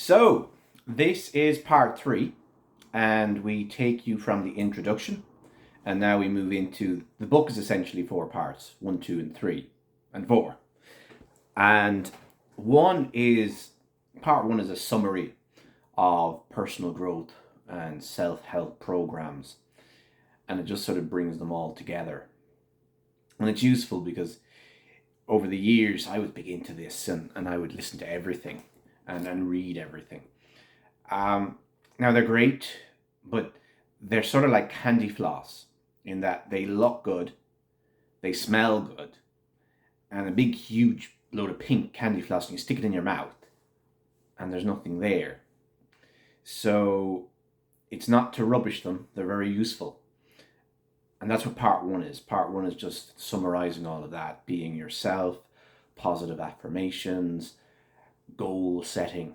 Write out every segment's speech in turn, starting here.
So, this is part 3, and we take you from the introduction, and now we move into the book is essentially 4 parts 1, 2, and 3, and 4. And part 1 is a summary of personal growth and self-help programs, and it just sort of brings them all together. And it's useful because over the years I was big into this, and I would listen to everything and read everything. Now they're great, but they're sort of like candy floss in that they look good, they smell good, and a big huge load of pink candy floss, and you stick it in your mouth and there's nothing there. So it's not to rubbish them, they're very useful. And that's what part 1 is. Part 1 is just summarizing all of that, being yourself, positive affirmations, goal setting.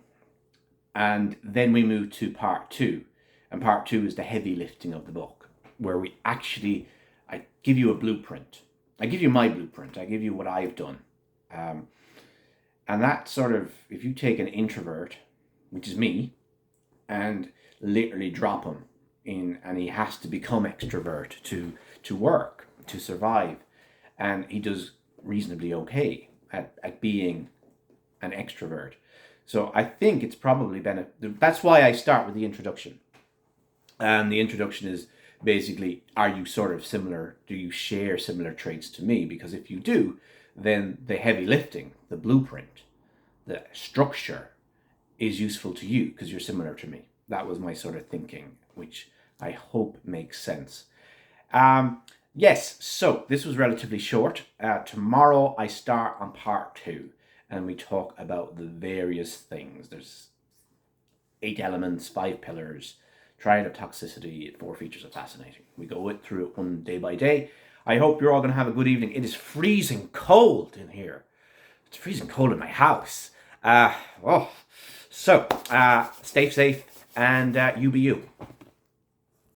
And then we move to part 2. And part 2 is the heavy lifting of the book, where I give you a blueprint. I give you my blueprint. I give you what I've done. And that sort of, if you take an introvert, which is me, and literally drop him in, and he has to become extrovert to work, to survive, and he does reasonably okay at being an extrovert. So I think it's probably that's why I start with the introduction. And the introduction is basically, are you sort of similar? Do you share similar traits to me? Because if you do, then the heavy lifting, the blueprint, the structure is useful to you because you're similar to me. That was my sort of thinking, which I hope makes sense. Yes, so this was relatively short. Tomorrow I start on part 2, and we talk about the various things. There's 8 elements, 5 pillars, triad of toxicity, 4 features of fascinating. We go through it one day by day. I hope you're all going to have a good evening. It is freezing cold in here. It's freezing cold in my house. So stay safe, and you be you.